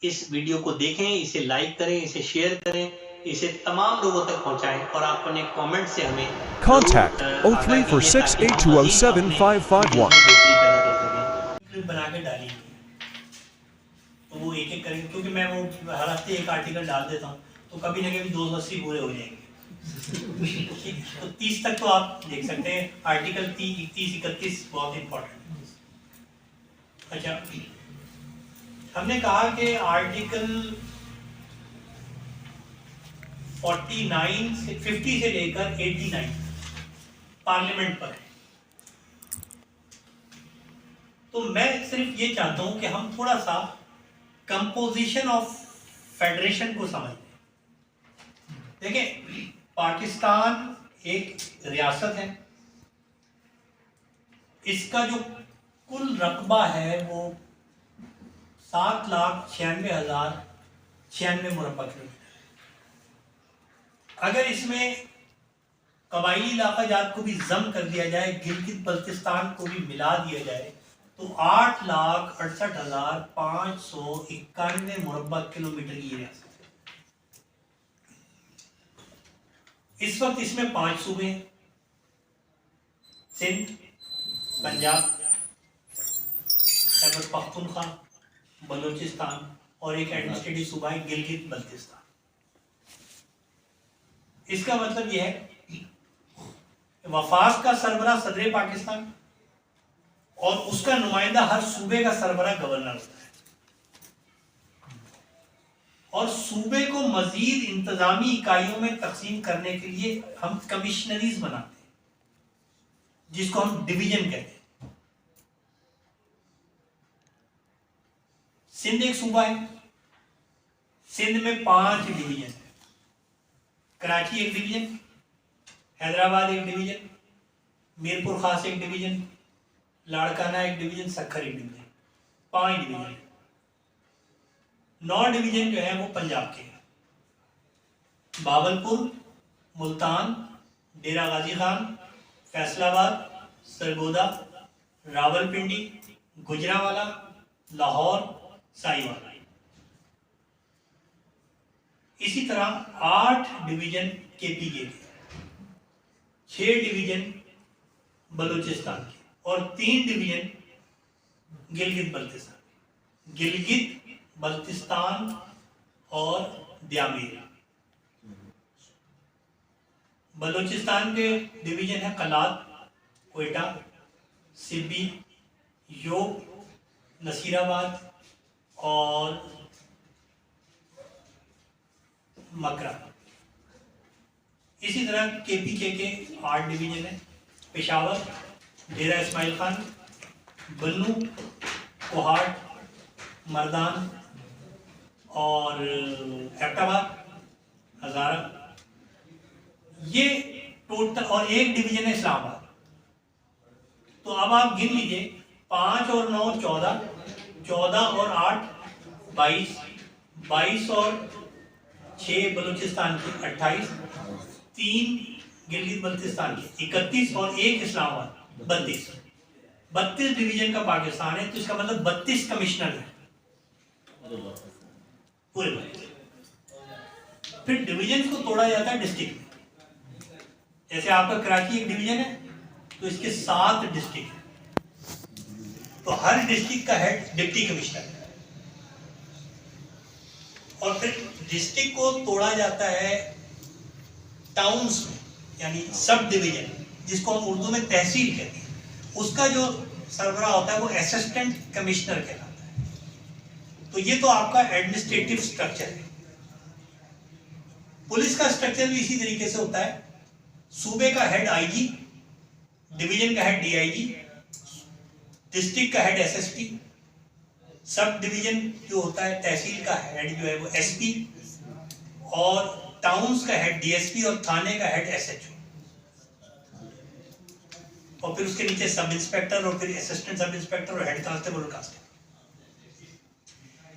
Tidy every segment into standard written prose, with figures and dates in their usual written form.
इस वीडियो को देखें, इसे लाइक करें, इसे शेयर करें, इसे तमाम लोगों तक पहुंचाएं और आप अपने कमेंट से हमें Contact आगाह कीजिए ताकि हम मजीद अपने वीडियो 034682075551. में बेहतरी पैदा कर सकें। क्लिप बना के डाली तो वो एक एक करेंगे, क्योंकि मैं वो हर हफ्ते एक आर्टिकल डाल देता हूँ, तो कभी ना कभी 280 पूरे हो जाएंगे। तो 30 तक तो आप देख सकते हैं। आर्टिकल 30, 31, 31 बहुत इंपॉर्टेंट है। अच्छा, हमने कहा कि आर्टिकल 49 से 50 से लेकर 89 पार्लियामेंट पर है। तो मैं सिर्फ ये चाहता हूं कि हम थोड़ा सा कंपोजिशन ऑफ फेडरेशन को समझें। देखिए, पाकिस्तान एक रियासत है, इसका जो कुल रकबा है वो 7,96,096 मुरब्बा किलोमीटर। अगर इसमें कबायली इलाका जात को भी जम कर दिया जाए, गिलगित बल्तिस्तान को भी मिला दिया जाए, तो 8,68,591 मुरब्बा किलोमीटर की रियासत है। इस वक्त इसमें 5 सूबे हैं, सिंध, पंजाब, खैबर पख्तूनख्वा, बलूचिस्तान और एक एडमिनिस्ट्रेटिव सूबा है गिलगित बल्तिस्तान। इसका मतलब यह है वफाक का सरबराह सदर पाकिस्तान और उसका नुमाइंदा हर सूबे का सरबराह गवर्नर होता है, और सूबे को मजीद इंतजामी इकाइयों में तकसीम करने के लिए हम कमिश्नरीज बनाते हैं, जिसको हम डिवीजन कहते हैं। सिंध एक सूबा है, सिंध में 5 डिवीजन है। कराची एक डिवीजन, हैदराबाद एक डिवीजन, मीरपुर खास एक डिवीजन, लाड़काना एक डिवीजन, सक्खर एक डिवीजन, 5 डिवीजन। 9 डिवीजन जो है वो पंजाब के हैं। बावलपुर, मुल्तान, डेरा गाजी खान, फैसलाबाद, सरगोदा, रावलपिंडी, गुजरावाला, लाहौर, साहिवाल। इसी तरह 8 डिवीजन केपी के, 6 डिवीजन बलूचिस्तान के और 3 डिवीजन गिलगित बल्तिस्तान। गिलगित बल्तिस्तान और द्यामीर। बलूचिस्तान के डिवीजन है कलात, क्वेटा, सिब्बी, योग, नसीराबाद और मकरा। इसी तरह केपीके के 8 डिवीजन है, पेशावर, डेरा इस्माइल खान, बन्नू, कोहाट, मर्दान और एबटाबाद, हजारा। ये टोटल, और 1 डिवीजन है इस्लामाबाद। तो अब आप गिन लीजिए, 5 और 9 14, 14 और 8 22, 22 और 6 बलूचिस्तान के 28, 3 गिलगित बल्तिस्तान के 31 और 1 इस्लामाबाद 32। 32 डिवीजन का पाकिस्तान है, तो इसका मतलब 32 कमिश्नर है पूरे भारत। फिर डिवीजन को तोड़ा जाता है डिस्ट्रिक्ट में। जैसे आपका कराची एक डिवीजन है, तो इसके 7 डिस्ट्रिक्ट है, तो हर डिस्ट्रिक्ट का हेड डिप्टी कमिश्नर है। और फिर डिस्ट्रिक्ट को तोड़ा जाता है टाउन्स में, यानी सब डिवीजन, जिसको हम उर्दू में तहसील कहते हैं। उसका जो सरबराह होता है वो असिस्टेंट कमिश्नर कहलाता है। तो ये तो आपका एडमिनिस्ट्रेटिव स्ट्रक्चर है। पुलिस का स्ट्रक्चर भी इसी तरीके से होता है। सूबे का हेड आईजी, डिवीजन का हेड डीआईजी, डिस्ट्रिक्ट का हेड एसएसपी, सब डिवीजन जो होता है तहसील का हेड जो है वो एसपी, और टाउन्स का हेड डीएसपी और थाने का हेड एसएचओ, और फिर उसके नीचे सब इंस्पेक्टर और फिर असिस्टेंट सब इंस्पेक्टर और हेड कांस्टेबल और कांस्टेबल।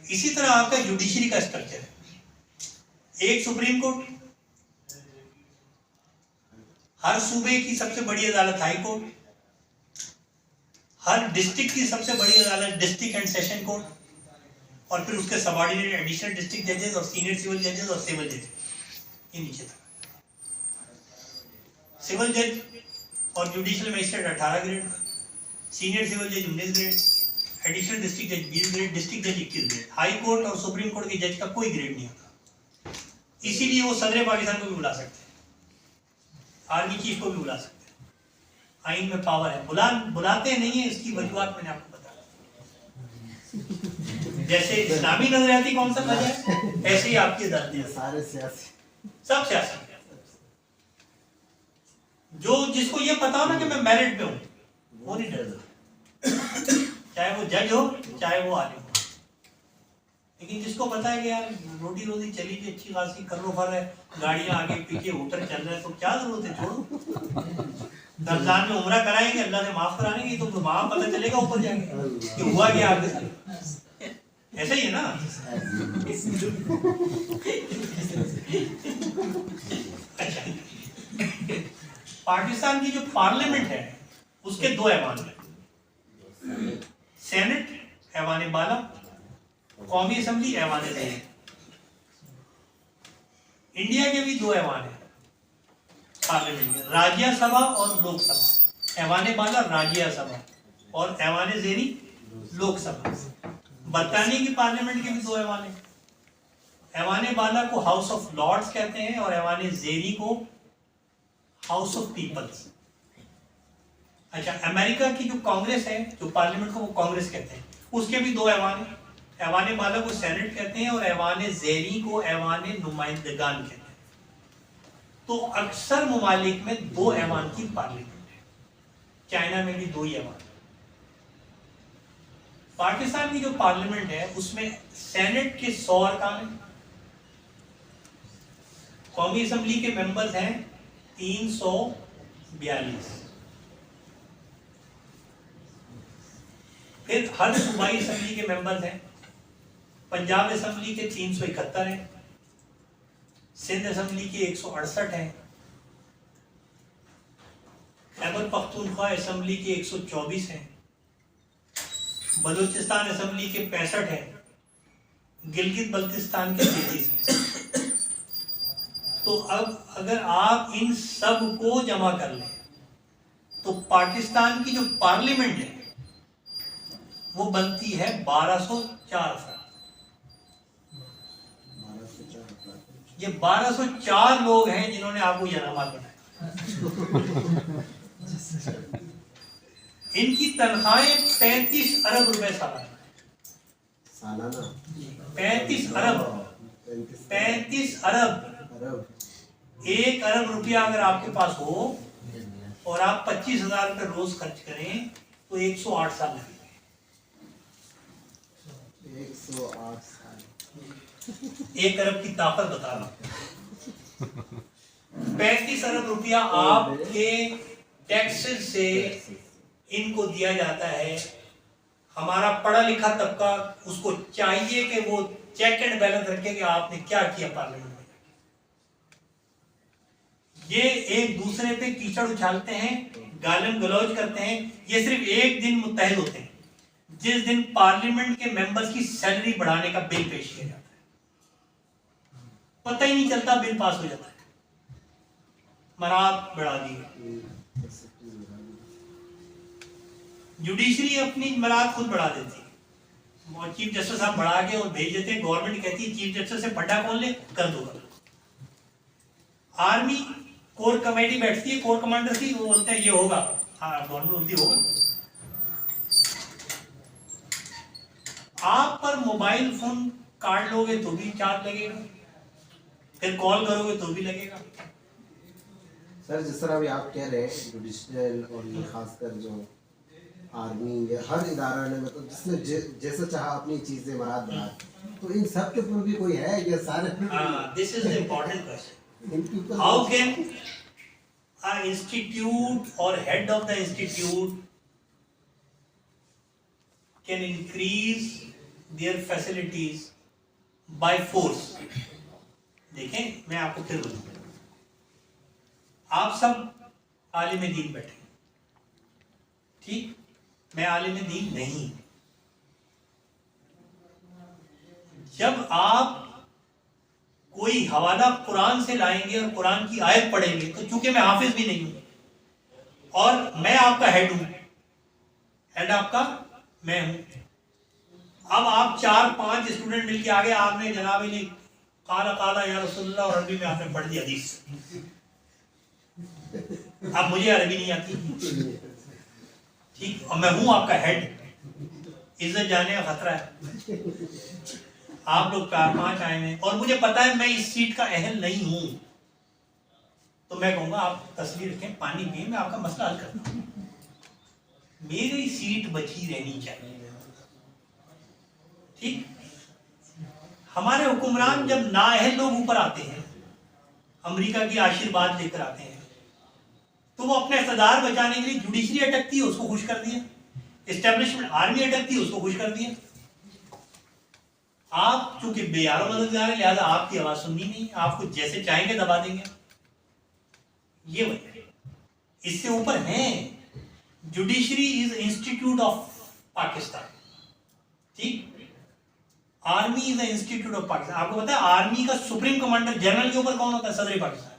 इसी तरह आपका जुडिशरी का स्ट्रक्चर है। एक सुप्रीम कोर्ट, हर सूबे की सबसे बड़ी अदालत हाई कोर्ट, हर डिस्ट्रिक्ट की सबसे बड़ी अदालत डिस्ट्रिक्ट एंड सेशन कोर्ट, और फिर उसके सबऑर्डिनेट एडिशनल डिस्ट्रिक्ट जजेस और सीनियर सिविल जजेस और सिविल जजेस, ये नीचे तक। सिविल जज और judicial magistrate 18 grade, senior civil जज 19 ग्रेड, एडिशनल डिस्ट्रिक्ट जज 20 ग्रेड, डिस्ट्रिक्ट जज 21 ग्रेड। हाई कोर्ट और सुप्रीम कोर्ट के जज का कोई ग्रेड नहीं होता, इसीलिए वो सदर पाकिस्तान को भी बुला सकते हैं, आर्मी चीफ को भी बुला सकते हैं, आइन में पावर है। बुलाते नहीं है, इसकी वजूहत मैंने आपको बताया। जैसे इस्लामी नजरियाती कौंसिल वजह है, ऐसे ही आपकी अदालतें सारे सियासी, सब सियासी। जो जिसको ये पता हो ना कि मैं मेरिट पे हूँ, वो नहीं डरता, चाहे वो जज हो चाहे वो आलिम हो। लेकिन जिसको पता है कि यार रोटी रोजी चली भी अच्छी खासी, करो फर है, गाड़ियां आगे पीछे होटल चल रहा है, तो क्या जरूरत है, छोड़ो। रमजान में उम्रा कराएंगे, अल्लाह से माफ कराएंगे, तो वहां पता चलेगा ऊपर जाएंगे कि हुआ क्या आगे से। ऐसा ही है ना। अच्छा, पाकिस्तान की जो पार्लियामेंट है उसके दो ऐवान हैं, सेनेट ऐवान बाला, कौमी असेंबली ऐवान ज़ेरी। इंडिया के भी दो ऐवान हैं पार्लियामेंट में, राज्यसभा और लोकसभा। ऐवान बाला राज्यसभा और ऐवान ज़ेरी लोकसभा। बरतानिया की पार्लियामेंट के भी दो ऐवान हैं, ऐवान बाला को हाउस ऑफ लॉर्ड्स कहते हैं और ऐवान ज़ेरी को हाउस ऑफ पीपल्स। अच्छा, अमेरिका की जो कांग्रेस है, जो पार्लियामेंट को वो कांग्रेस कहते हैं, उसके भी दो ऐवान हैं, ऐवान बाला को सेनेट कहते हैं और ऐवान ज़ेरी को ऐवान नुमाइंदगान कहते हैं। तो अक्सर ममालिक में दो ऐवान की पार्लियामेंट है, चाइना में भी दो ही ऐवान। पाकिस्तान की जो पार्लियामेंट है उसमें सेनेट के 100 अरकान हैं, कौमी असेंबली के मेंबर्स हैं 342, फिर हर सूबाई असेंबली के मेंबर्स हैं, पंजाब असेंबली के 371 हैं, सिंध असेंबली के 168 हैं, खैबर पख्तूनख्वा असेंबली के 124 हैं, बलूचिस्तान असेंबली के 65 हैं, गिलगित बल्तिस्तान के 33 हैं। तो अब अगर आप इन सब को जमा कर लें तो पाकिस्तान की जो पार्लियामेंट है वो बनती है 1204 अफराद। ये 1204 लोग हैं जिन्होंने आपको यनामात बनाया। इनकी तनख्वाहें 35 अरब रुपए सालाना, 35 अरब। 1 अरब रुपया अगर आपके पास हो और आप 25,000 रुपये रोज खर्च करें तो 108 साल लगेंगे। 108 साल। 1 अरब की ताकत बता रहा हूं। 35 अरब रुपया आपके टैक्सेस से इनको दिया जाता है। हमारा पढ़ा लिखा तबका उसको चाहिए कि वो चेक एंड बैलेंस रखे कि आपने क्या किया पार्लियामेंट में। ये एक दूसरे पे कीचड़ उछालते हैं, गालिम गलौज करते हैं। ये सिर्फ एक दिन मुत्तहद होते हैं जिस दिन पार्लियामेंट के मेंबर्स की सैलरी बढ़ाने का बिल पेश किया जाता है। पता ही नहीं चलता, बिल पास हो जाता है, मराद बढ़ा दी। जुडिशरी अपनी मराद खुद बढ़ा देती है और चीफ जस्टिस साहब बढ़ा के और भेज देते हैं। गवर्नमेंट कहती है चीफ जस्टिस से फंडा कौन ले, कर दो। आर्मी कोर कमेटी बैठती है, कोर कमांडर की, वो बोलते हैं ये होगा, हाँ गवर्नमेंट बोलती होगा। आप पर मोबाइल फोन कार्ड लोगे तो भी चार्ज लगेगा, फिर कॉल करोगे तो भी लगेगा। सर जिस तरह अभी आप कह रहे हैं जुडिशियल और ये खासकर जो आर्मी या हर इदारा ने मतलब जिसने जैसा चाहा अपनी चीजें मराद बना, तो इन सब के ऊपर भी कोई है या सारे? This is the important question. How can a institute और head of the institute can increase their facilities by force? देखें, मैं आपको फिर बोलूं, आप सब आलिम दीन बैठे, ठीक, मैं आलिम दीन नहीं। जब आप कोई हवाला कुरान से लाएंगे और कुरान की आयत पढ़ेंगे, तो चूंकि मैं हाफिज भी नहीं हूं और मैं आपका हेड हूं, हेड आपका मैं हूं, अब आप 4-5 स्टूडेंट मिलके आगे, आपने जनाब ने काला काला या रसूलुल्लाह और अरबी में आपने पढ़ दी हदीस, अब मुझे अरबी नहीं आती, ठीक, और मैं हूं आपका हेड, इज्जत जाने का खतरा है। आप लोग 4-5 आए हैं और मुझे पता है मैं इस सीट का अहल नहीं हूं, तो मैं कहूंगा आप तस्वीर रखें, पानी पिए, मैं आपका मसला हल करता हूं, मेरी सीट बची रहनी चाहिए, ठीक। हमारे हुक्मरान जब नाअहल लोग ऊपर आते हैं, अमेरिका की आशीर्वाद लेकर आते हैं, तो वो अपने इक़्तिदार बचाने के लिए जुडिशरी अटकती है, उसको खुश कर दिया, एस्टेब्लिशमेंट आर्मी अटकती है, उसको खुश कर दिया। आप चूंकि बेयारो मददगार है, लिहाजा आपकी आवाज सुननी नहीं, आपको जैसे चाहेंगे दबा देंगे, ये वजह है। इससे ऊपर है judiciary is institute of Pakistan, ठीक, army is the institute of Pakistan. आपको पता है आर्मी का सुप्रीम कमांडर जनरल के ऊपर कौन होता है? सदर पाकिस्तान।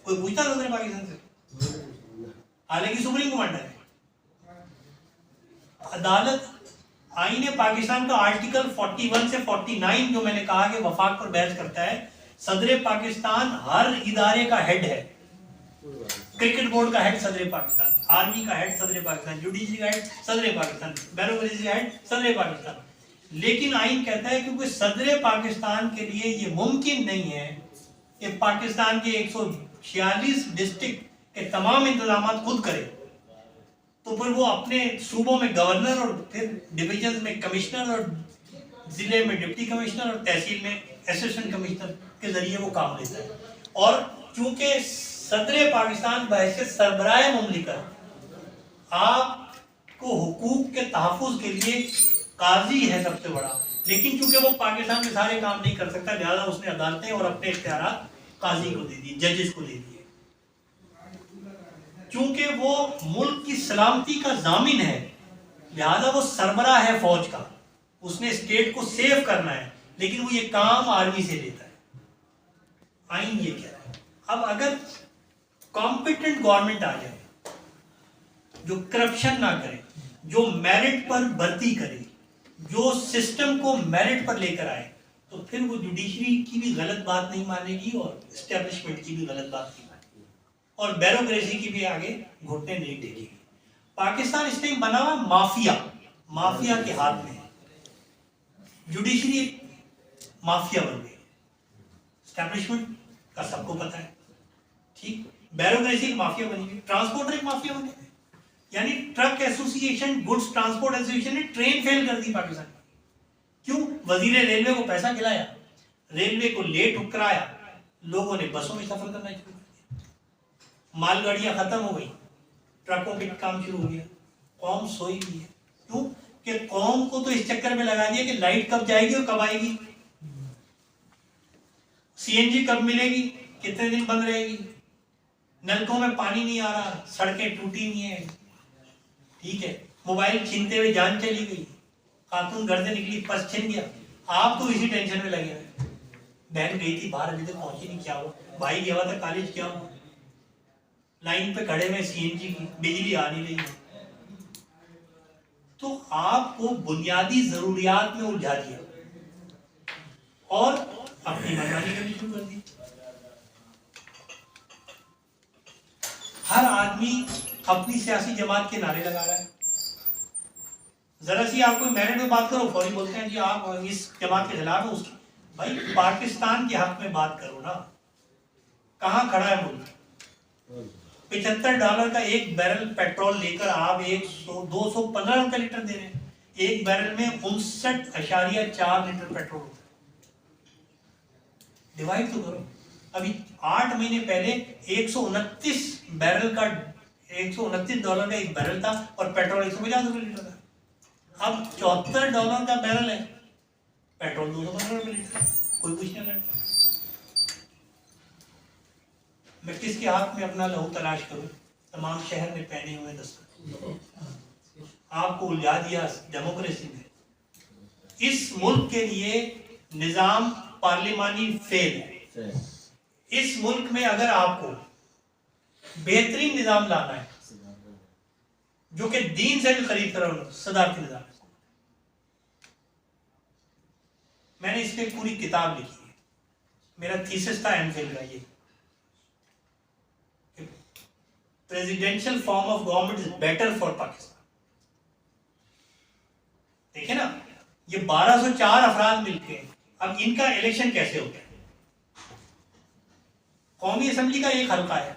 कोई पूछता है सदर पाकिस्तान से? हालांकि सुप्रीम कमांडर है। अदालत आईने पाकिस्तान का आर्टिकल 41 से 49 जो मैंने कहा कि वफाक पर बहस करता है, सदर पाकिस्तान हर इदारे का हेड है। क्रिकेट बोर्ड का हेड सदर पाकिस्तान, आर्मी का हेड सदर पाकिस्तान, जुडिशरी का हेड सदर पाकिस्तान, ब्यूरोक्रेसी का हेड सदर पाकिस्तान। लेकिन आइन कहता है क्योंकि सदर पाकिस्तान के लिए ये मुमकिन नहीं है कि पाकिस्तान के 146 डिस्ट्रिक्ट के तमाम इंतजाम खुद करे, तो फिर वो अपने सूबों में गवर्नर और फिर डिवीजन में कमिश्नर और जिले में डिप्टी कमिश्नर और तहसील में असिस्टेंट कमिश्नर के जरिए वो काम लेता है। और चूंकि सदर पाकिस्तान बहैसियत सरबराह मुमलिकत आपको हुकूक के तहफ़्फ़ुज़ के लिए काजी है सबसे बड़ा, लेकिन चूंकि वो पाकिस्तान में सारे काम नहीं कर सकता, लिहाजा उसने अदालतें और अपने इख्तियारात काजी को दे दिए, जजेस को दे दिए। चूंकि वो मुल्क की सलामती का जामिन है, लिहाजा वो सरबराह है फौज का, उसने स्टेट को सेव करना है, लेकिन वो ये काम आर्मी से लेता है। आइन ये कह रहा है। अब अगर कॉम्पिटेंट गवर्नमेंट आ जाए जो करप्शन ना करे, जो मेरिट पर भर्ती करे, जो सिस्टम को मेरिट पर लेकर आए, तो फिर वो जुडिशरी की भी गलत बात नहीं मानेगी और एस्टेब्लिशमेंट की भी गलत बात नहीं मानेगी और ब्यूरोक्रेसी की भी आगे घुटने नहीं टेकेगी। पाकिस्तान इस टाइम बना हुआ माफिया के हाथ में है। जुडिशरी माफिया बन गई, एस्टेब्लिशमेंट का सबको पता है, ठीक। ब्यूरोक्रेसी एक माफिया बनी गई, ट्रांसपोर्टर एक माफिया बने गए, यानी truck association, goods transport association ने ट्रेन फेल कर दी पाकिस्तान की। क्यों? वजीर रेलवे को पैसा खिलाया, रेलवे को लेट कराया, लोगों ने बसों में सफर करना शुरू कर दिया, मालगाड़ियां खत्म हो गई, ट्रकों के काम शुरू हो गया, कौम सोई भी है। क्यों? कि कौम को तो इस चक्कर में लगा दिया कि लाइट कब जाएगी और कब आएगी, सीएनजी कब मिलेगी, कितने दिन बंद रहेगी, नलकों में पानी नहीं आ रहा, सड़कें टूटी नहीं है, ठीक है, मोबाइल छीनते हुए जान चली गई, खातून घर से निकली पर्स छिन गया, आप तो इसी टेंशन में लगे हुए। बहन गई थी बाहर, अभी तक पहुंची नहीं, क्या हुआ? भाई गया था कॉलेज, क्या हुआ? लाइन पे खड़े में सीएनजी की, बिजली आ नहीं रही है। तो आपको बुनियादी जरूरियात में उलझा दिया और अपनी मनमानी करनी शुरू कर दी। हर आदमी अपनी सियासी जमात के नारे लगा रहा है। जरा सी आपको मेरिट में बात करो, फौरी बोलते हैं जी आप इस जमात के खिलाफ है, उसकी। भाई पाकिस्तान के हक में बात करो ना, कहाँ खड़ा है मुल्क? $75 का एक बैरल पेट्रोल लेकर आप 215 रुपए लीटर दे रहे हैं। एक बैरल में 59.4 लीटर पेट्रोल होता है। डिवाइड तो करो। अभी 8 महीने पहले 129 बैरल का $129 का एक बैरल था और पेट्रोल 150 रुपए लीटर था। अब $74 का बैरल है, पेट्रोल 215 रुपए लीटर। कोई पूछने लगा मैं किसके हाथ में अपना लहू तलाश करूं? तमाम शहर में पहने हुए दस्तक आपको उलझा दिया डेमोक्रेसी में। इस मुल्क के लिए निज़ाम पार्लिमानी फेल है। इस मुल्क में अगर आपको बेहतरीन निज़ाम लाना है जो कि दीन से भी करीब तरह सदारती निज़ाम, मैंने इस पे पूरी किताब लिखी है, मेरा थीसिस था एमफिल का ये, presidential form of government is better for Pakistan. देखे ना, ये 1204 अफराद मिलके अब इनका इलेक्शन कैसे हो गया? कौमी असेंबली का एक हल्का है,